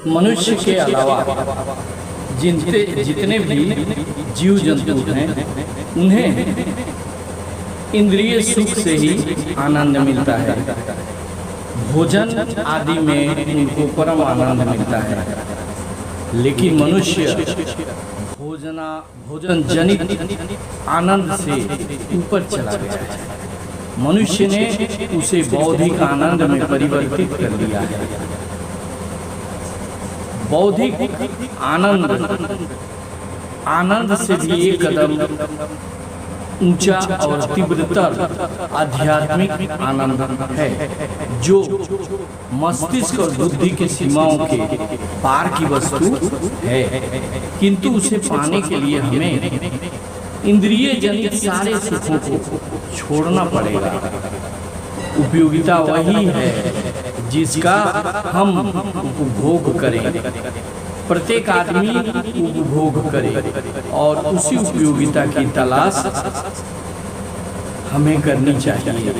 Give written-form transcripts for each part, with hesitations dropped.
मनुष्य के अलावा जितने भी जीव जंतु हैं उन्हें इंद्रिय सुख से ही आनंद मिलता है। भोजन आदि में उनको परम आनंद मिलता है, लेकिन मनुष्य भोजन जनित आनंद से ऊपर चला गया है। मनुष्य ने उसे बौद्धिक आनंद में परिवर्तित कर लिया है। बौद्धिक आनंद से भी एक कदम ऊंचा और तीव्रतर आध्यात्मिक आनंद है, जो मस्तिष्क और बुद्धि की सीमाओं के पार की वस्तु है। किंतु उसे पाने के लिए हमें इंद्रिय जनित सारे सुखों को छोड़ना पड़ेगा। उपयोगिता वही है जिसका हम उपभोग करें। प्रत्येक आदमी उपभोग करे और उसी उपयोगिता की तलाश हमें करनी चाहिए।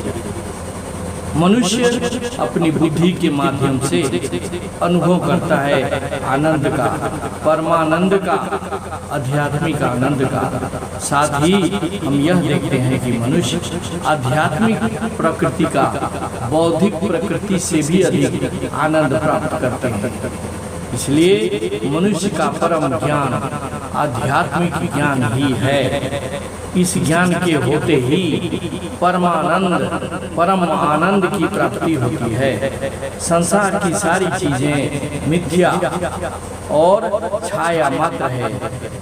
मनुष्य अपनी बुद्धि के माध्यम से अनुभव करता है आनंद का, परमानंद का, आध्यात्मिक आनंद का। साथ ही हम यह देखते हैं कि मनुष्य आध्यात्मिक प्रकृति का बौद्धिक प्रकृति से भी अधिक आनंद प्राप्त करते हैं। इसलिए मनुष्य का परम ज्ञान आध्यात्मिक ज्ञान ही है। इस ज्ञान के होते ही परम आनंद की प्राप्ति होती है। संसार की सारी चीजें मिथ्या और छाया मात्र है।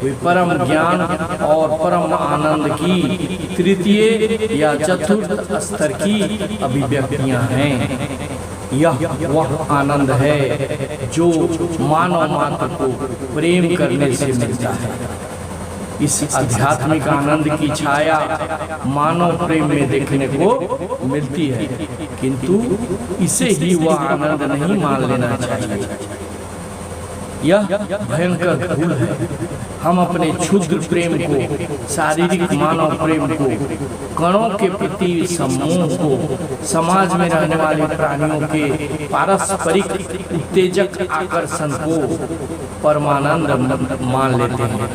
वे परम ज्ञान और परम आनंद की तृतीय या चतुर्थ स्तर की अभिव्यक्तियां हैं। यह वह आनंद है जो मानव मात्र को प्रेम करने से मिलता है। इस आध्यात्मिक आनंद की छाया मानव प्रेम में देखने को मिलती है, किंतु इसे ही वह आनंद नहीं मान लेना चाहिए। यह भयंकर भूल है। हम अपने क्षुद्र प्रेम को, शारीरिक मानव प्रेम को, कणों के प्रति सम्मोह को, समाज में रहने वाले प्राणियों के पारस्परिक उत्तेजक आकर्षण को परमानंद मान लेते हैं,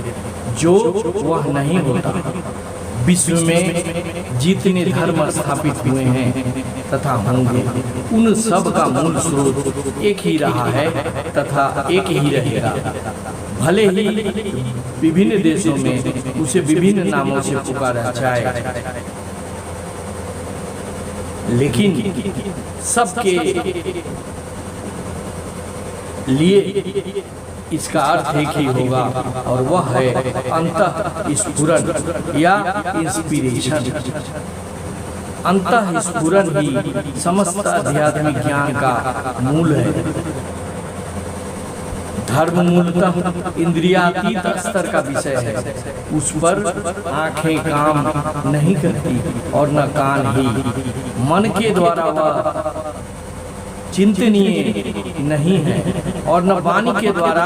जो वह नहीं होता। विश्व में जितने धर्म स्थापित हुए हैं तथा होंगे, उन सब का मूल स्रोत एक ही रहा है तथा एक ही रहेगा। भले ही विभिन्न देशों में उसे विभिन्न नामों से पुकारा जाए, लेकिन सबके लिए इसका अर्थ एक ही होगा, और वह है अंतःस्फुरण या इंस्पिरेशन। अंतःस्फुरण ही समस्त आध्यात्मिक ज्ञान का मूल है। धर्म मूलतः इंद्रियातीत स्तर का विषय है। उस पर आंखें काम नहीं करती और न कान ही। मन के द्वारा वह चिंतनीय नहीं है और न वाणी के द्वारा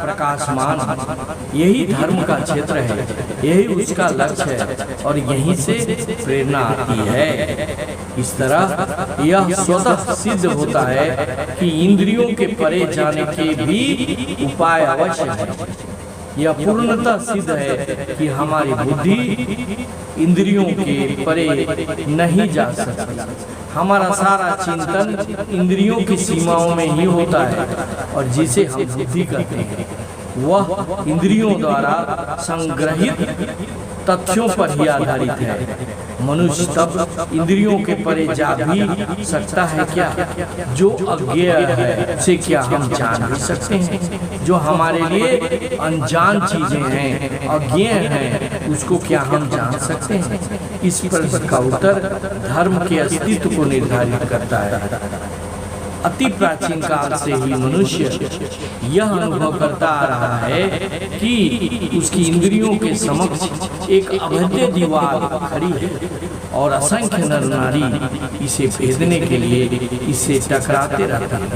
प्रकाशमान। यही धर्म का क्षेत्र है, यही उसका लक्ष्य है और यहीं से प्रेरणा आती है। इस तरह यह स्वतः सिद्ध होता है कि इंद्रियों के परे जाने के भी उपाय अवश्य है। यह पूर्णतः सिद्ध है कि हमारी बुद्धि इंद्रियों के परे नहीं जा सकती। हमारा सारा चिंतन इंद्रियों की सीमाओं में ही होता है, और जिसे हम बुद्धि कहते हैं वह इंद्रियों द्वारा संग्रहित तथ्यों पर ही आधारित है। मनुष्य तब इंद्रियों के परे जा भी सकता है क्या? जो अज्ञेय है उसे क्या हम जान भी सकते हैं? जो हमारे लिए अनजान चीजें हैं, अज्ञेय हैं, उसको क्या हम जान सकते हैं? इस प्रश्न का उत्तर धर्म के अस्तित्व को निर्धारित करता है। अति प्राचीन काल से ही मनुष्य यह अनुभव करता आ रहा है कि उसकी इंद्रियों के समक्ष एक अभेद्य दीवार खड़ी है और असंख्य नर नारी इसे भेदने के लिए इससे टकराते रहते हैं।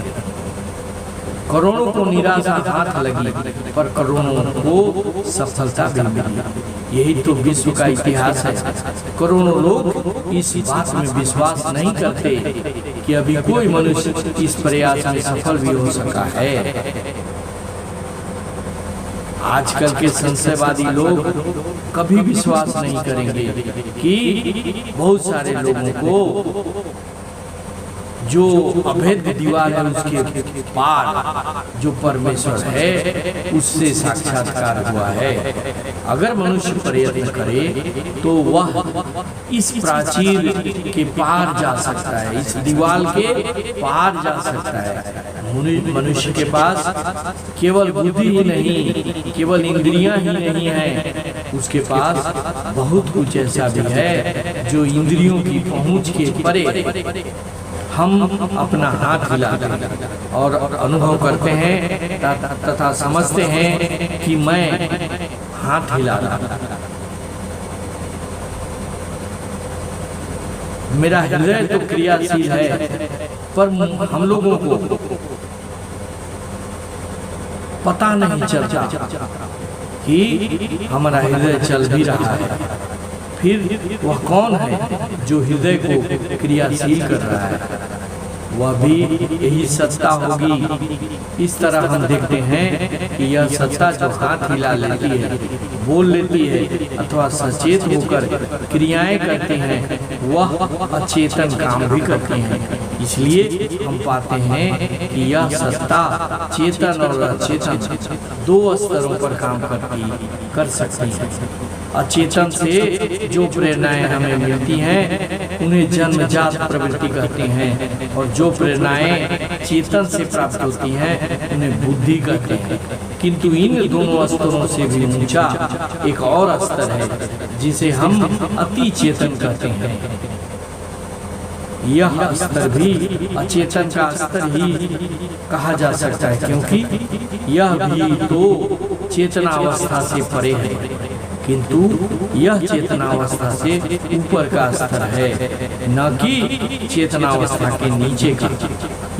करोड़ों को निराशा हाथ लगी, पर करोड़ों को सफलता भी मिली। यही तो विश्व का इतिहास है। करोड़ों लोग इस बात में विश्वास नहीं करते कि अभी कोई मनुष्य इस प्रयास में सफल भी हो सका है। आजकल के संशयवादी लोग कभी विश्वास नहीं करेंगे कि बहुत सारे लोगों को जो अभेद दीवार है उसके पार जो परमेश्वर है उससे साक्षात्कार हुआ है। अगर मनुष्य प्रयत्न करे तो वह इस प्राचीर के पार जा सकता है, इस दीवार के पार जा सकता है। मनुष्य के पास केवल बुद्धि ही नहीं, केवल इंद्रियां ही नहीं है, उसके पास बहुत कुछ ऐसा भी है जो इंद्रियों की पहुंच के परे। हम अपना हाथ हिलाते हैं और अनुभव करते हैं तथा समझते हैं कि मैं हाथ हिला रहा हूं। मेरा हृदय तो क्रियाशील है, पर हम लोगों को पता नहीं चलता कि हमारा हृदय चल भी रहा है। फिर वह कौन है जो हृदय को क्रियाशील कर रहा है? वह भी यही सत्ता होगी। इस तरह हम देखते हैं कि यह सत्ता जो हाथ हिला लेती है, बोल लेती है अथवा सचेत होकर क्रियाएं करती हैं, वह अचेतन काम भी करती हैं। इसलिए हम पाते हैं कि यह सत्ता चेतन और अचेतन दो स्तरों पर काम कर सकती है। अचेतन से जो प्रेरणाएं हमें मिलती हैं उन्हें जन्मजात प्रवृत्ति कहते हैं, और जो प्रेरणाएं चेतन से प्राप्त होती हैं उन्हें बुद्धि कहते हैं। किंतु इन दोनों स्तरों से भी ऊंचा एक और स्तर है जिसे हम अति चेतन कहते हैं। यह स्तर भी अचेतन का स्तर ही कहा जा सकता है, क्योंकि यह भी तो चेतनावस्था से परे है, किंतु यह चेतनावस्था से ऊपर का स्तर है, न कि चेतनावस्था के नीचे का।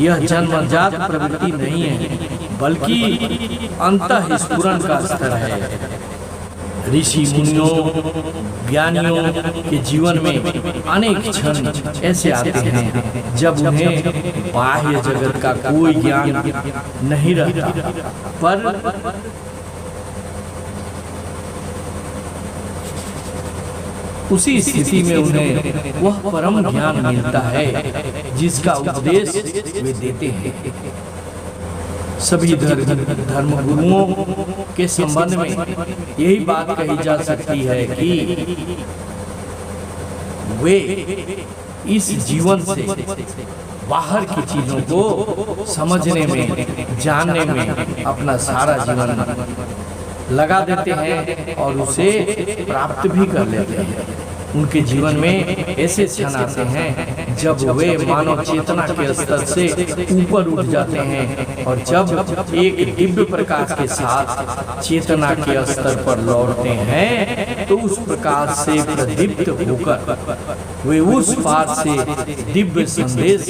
यह जन्मजात प्रवृत्ति नहीं है, बल्कि अंतःस्फुरण का स्तर है। ऋषि मुनियों ज्ञानियों के जीवन में अनेक क्षण ऐसे आते हैं जब उन्हें बाह्य जगत का कोई ज्ञान नहीं रहता, पर उसी स्थिति में उन्हें वह परम ज्ञान मिलता है जिसका उपदेश वे देते हैं। सभी धर्म गुरुओं के संबंध में यही बात कही जा सकती है कि वे इस जीवन से बाहर की चीजों को समझने में, जानने में अपना सारा जीवन लगा देते हैं और उसे प्राप्त भी कर लेते हैं। उनके जीवन में ऐसे क्षण आते हैं जब वे मानव चेतना के स्तर से ऊपर उठ जाते हैं, और जब एक दिव्य प्रकाश के साथ चेतना के स्तर पर लौटते हैं तो उस प्रकाश से प्रदीप्त होकर वे उस पार से दिव्य संदेश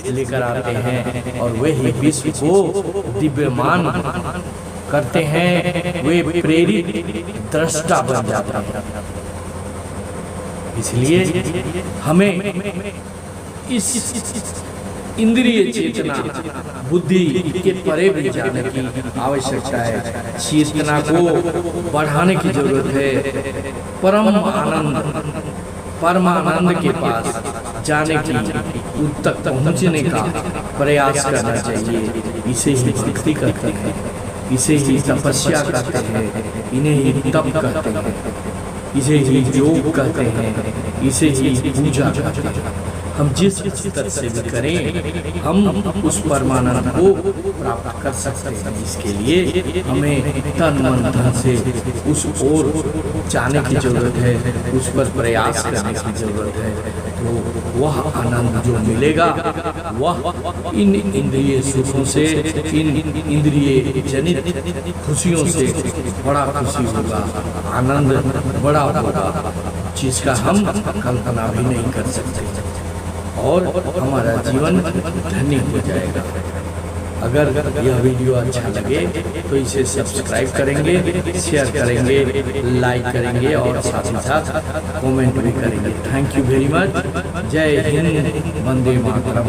लेकर आते हैं और वही विश्व को दिव्यमान करते हैं। वे प्रेरित दृष्टा बन जाते हैं। इसलिए हमें इस इंद्रिय चेतना बुद्धि के परे भी जाने की आवश्यकता है। चेतना को बढ़ाने की जरूरत है। परम आनंद, परमानंद के पास जाने की, उन तक पहुंचने का प्रयास करना चाहिए। इसे ही भक्ति कहते हैं, इसे ही तपस्या कहते हैं, इन्हें ही तप कहते हैं, इसे ही योग कहते हैं, इसे ही पूजा कहते हैं। हम जिस स्तर से भी करें हम उस परमानंद को प्राप्त कर सकते हैं। इसके लिए हमें तन मन धन से उस ओर जाने की जरूरत है, उस पर प्रयास करने की जरूरत है। तो वह आनंद जो मिलेगा वह इन इंद्रिय सुखों से, इन इंद्रिय जनित खुशियों से बड़ा खुशी होगा, आनंद बड़ा होगा, जिसका हम कल्पना भी नहीं कर सकते, और हमारा जीवन धन्य हो जाएगा। अगर यह वीडियो अच्छा लगे तो इसे सब्सक्राइब करेंगे, शेयर करेंगे, लाइक करेंगे और साथ ही साथ कमेंट भी करेंगे। Thank you very much. जय हिंद, वंदे मातरम।